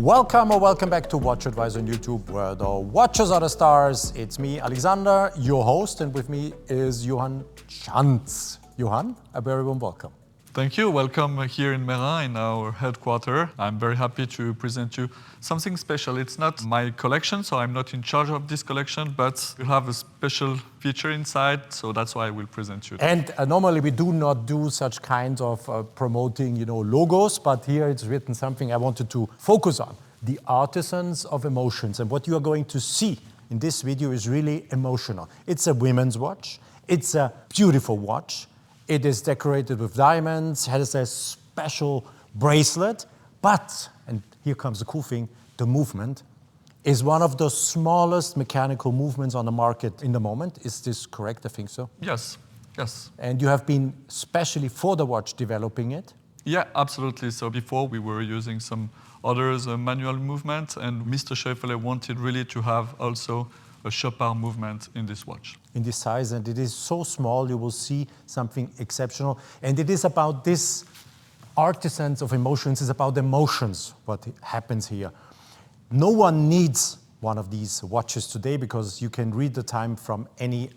Welcome or welcome back to WatchAdvisor on YouTube, where the watches are the stars. It's me, Alexander, your host, and with me is Johann Schanz. Johann, a very warm welcome. Thank you. Welcome here in Maison, in our headquarters. I'm very happy to present you something special. It's not my collection, so I'm not in charge of this collection, but we have a special feature inside, so that's why I will present you. And normally we do not do such kind of promoting, logos, but here it's written something I wanted to focus on. The artisans of emotions. And what you are going to see in this video is really emotional. It's a women's watch. It's a beautiful watch. It is decorated with diamonds, has a special bracelet, but, and here comes the cool thing, the movement is one of the smallest mechanical movements on the market in the moment. Is this correct? I think so. Yes. And you have been specially for the watch developing it? Yeah, absolutely. So before we were using some others manual movement, and Mr. Fleurier wanted really to have also a Chopard movement in this watch. In this size, and it is so small, you will see something exceptional. And it is about this artisans of emotions, it's about emotions, what happens here. No one needs one of these watches today because you can read the time from any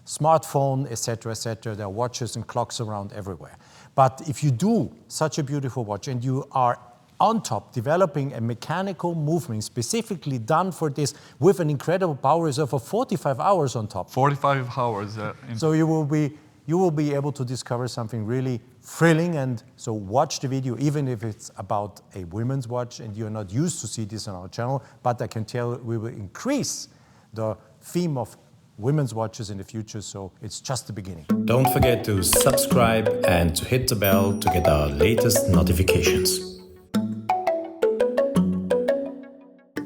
smartphone, etc., etc. There are watches and clocks around everywhere. But if you do such a beautiful watch and you are on top developing a mechanical movement specifically done for this with an incredible power reserve of 45 hours on top. 45 hours. So you will be able to discover something really thrilling, and so watch the video even if it's about a women's watch and you're not used to see this on our channel, but I can tell we will increase the theme of women's watches in the future, so it's just the beginning. Don't forget to subscribe and to hit the bell to get our latest notifications.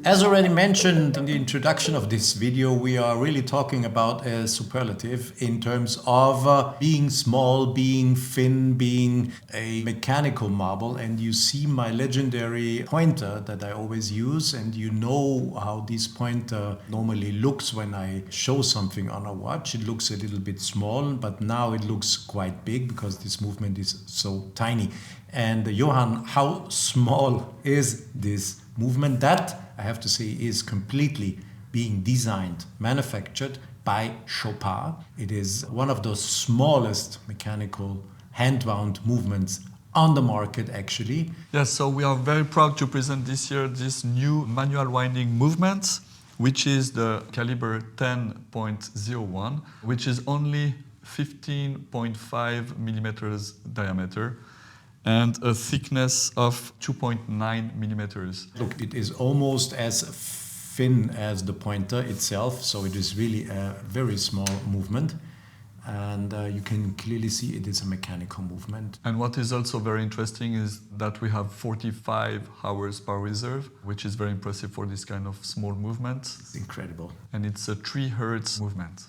As already mentioned in the introduction of this video, we are really talking about a superlative in terms of being small, being thin, being a mechanical marble. And you see my legendary pointer that I always use, and you know how this pointer normally looks when I show something on a watch. It looks a little bit small, but now it looks quite big because this movement is so tiny. And Johann, how small is this movement? That, I have to say, is completely being designed, manufactured by Chopard. It is one of the smallest mechanical hand-wound movements on the market, actually. Yes, so we are very proud to present this year this new manual winding movement, which is the caliber 10.01, which is only 15.5 millimeters diameter and a thickness of 2.9 millimeters. Look, it is almost as thin as the pointer itself, so it is really a very small movement. And you can clearly see it is a mechanical movement. And what is also very interesting is that we have 45 hours power reserve, which is very impressive for this kind of small movement. It's incredible. And it's a 3 Hertz movement.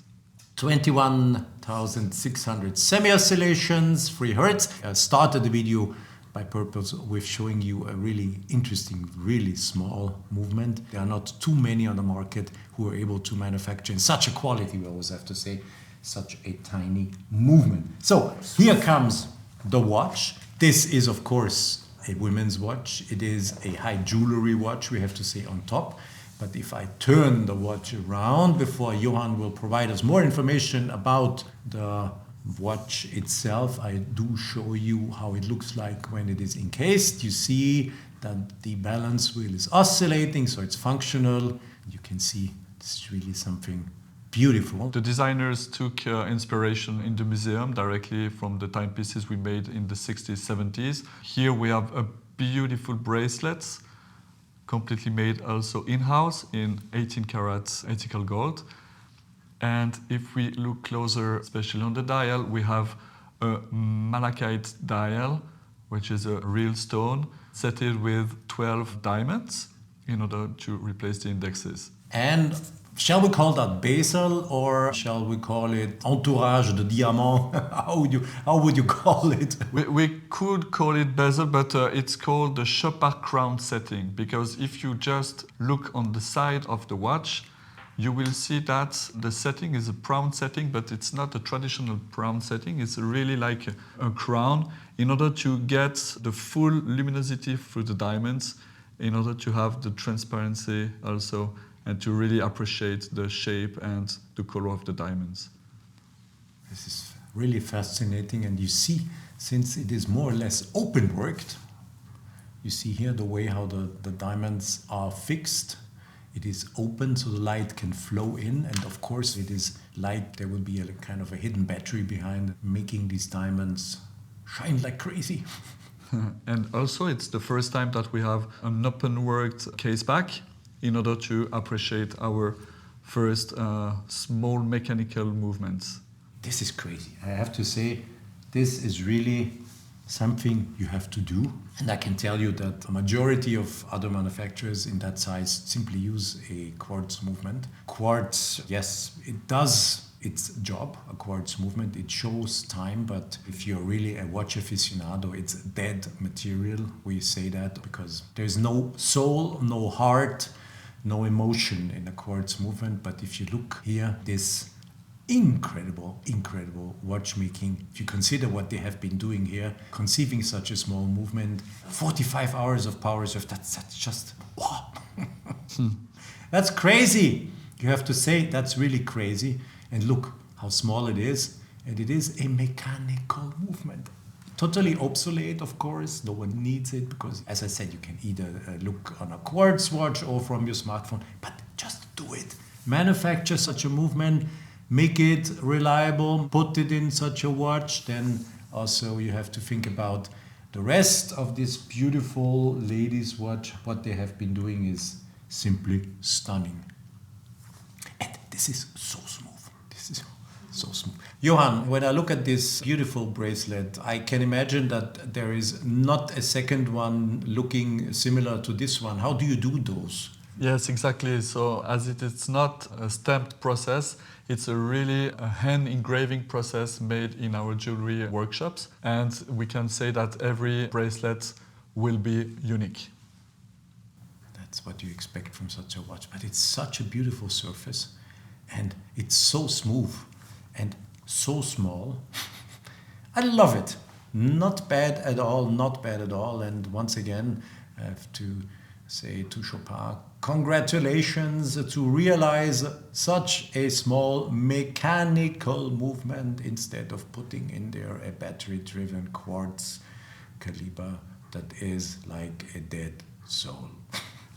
21,600 semi-oscillations, 3 Hertz. I started the video by purpose with showing you a really interesting, really small movement. There are not too many on the market who are able to manufacture in such a quality, we always have to say, such a tiny movement. So here comes the watch. This is, of course, a women's watch. It is a high jewelry watch, we have to say, on top. But if I turn the watch around before Johann will provide us more information about the watch itself, I do show you how it looks like when it is encased. You see that the balance wheel is oscillating, so it's functional. You can see it's really something beautiful. The designers took inspiration in the museum directly from the timepieces we made in the 60s, 70s. Here we have a beautiful bracelets, completely made also in-house in 18 carats ethical gold. And if we look closer, especially on the dial, we have a malachite dial, which is a real stone, set it with 12 diamonds in order to replace the indexes. And shall we call that bezel, or shall we call it entourage de diamant? How would you call it? We could call it bezel, but it's called the Chopard crown setting, because if you just look on the side of the watch, you will see that the setting is a crown setting, but it's not a traditional crown setting. It's really like a crown in order to get the full luminosity through the diamonds in order to have the transparency also and to really appreciate the shape and the color of the diamonds. This is really fascinating, and you see, since it is more or less open worked, you see here the way how the diamonds are fixed. It is open so the light can flow in, and of course it is light, there will be a kind of a hidden battery behind making these diamonds shine like crazy. And also it's the first time that we have an open worked case back in order to appreciate our first small mechanical movements. This is crazy. I have to say, this is really something you have to do. And I can tell you that a majority of other manufacturers in that size simply use a quartz movement. Quartz, yes, it does its job, a quartz movement. It shows time, but if you're really a watch aficionado, it's dead material. We say that because there's no soul, no heart, no emotion in a quartz movement. But if you look here, this incredible watchmaking. If you consider what they have been doing here, conceiving such a small movement, 45 hours of power reserve, that's just, wow. That's crazy. You have to say that's really crazy. And look how small it is. And it is a mechanical movement. Totally obsolete, of course. No one needs it because, as I said, you can either look on a quartz watch or from your smartphone, but just do it. Manufacture such a movement. Make it reliable, put it in such a watch. Then also you have to think about the rest of this beautiful ladies' watch. What they have been doing is simply stunning. And this is so smooth. This is so smooth. Johan, when I look at this beautiful bracelet, I can imagine that there is not a second one looking similar to this one. How do you do those? Yes, exactly. So as it is not a stamped process, it's really a hand engraving process made in our jewelry workshops. And we can say that every bracelet will be unique. That's what you expect from such a watch. But it's such a beautiful surface. And it's so smooth and so small. I love it. Not bad at all, not bad at all. And once again, I have to say to Chopard, congratulations to realize such a small mechanical movement instead of putting in there a battery-driven quartz caliber that is like a dead soul.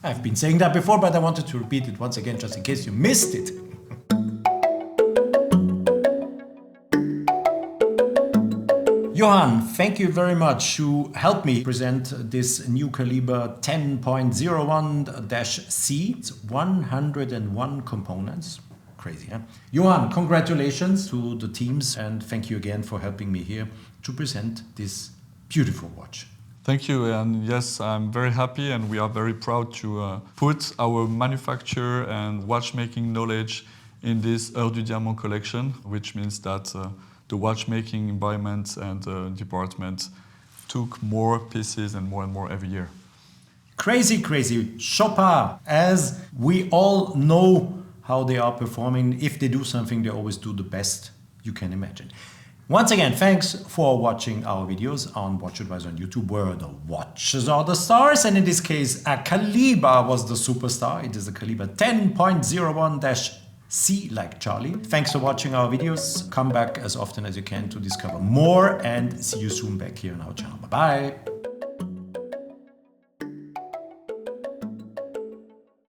I've been saying that before, but I wanted to repeat it once again just in case you missed it. Johan, thank you very much to help me present this new caliber 10.01-C. It's 101 components. Crazy, huh? Johan, congratulations to the teams and thank you again for helping me here to present this beautiful watch. Thank you, and yes, I'm very happy and we are very proud to put our manufacture and watchmaking knowledge in this L'Heure du Diamant collection, which means that the watchmaking environment and department took more pieces and more every year. Crazy, crazy. Chopard, as we all know how they are performing, if they do something, they always do the best you can imagine. Once again, thanks for watching our videos on WatchAdvisor on YouTube, where the watches are the stars, and in this case, a caliber was the superstar. It is the caliber 10.01-C like Charlie. Thanks for watching our videos. Come back as often as you can to discover more and see you soon back here on our channel. Bye-bye.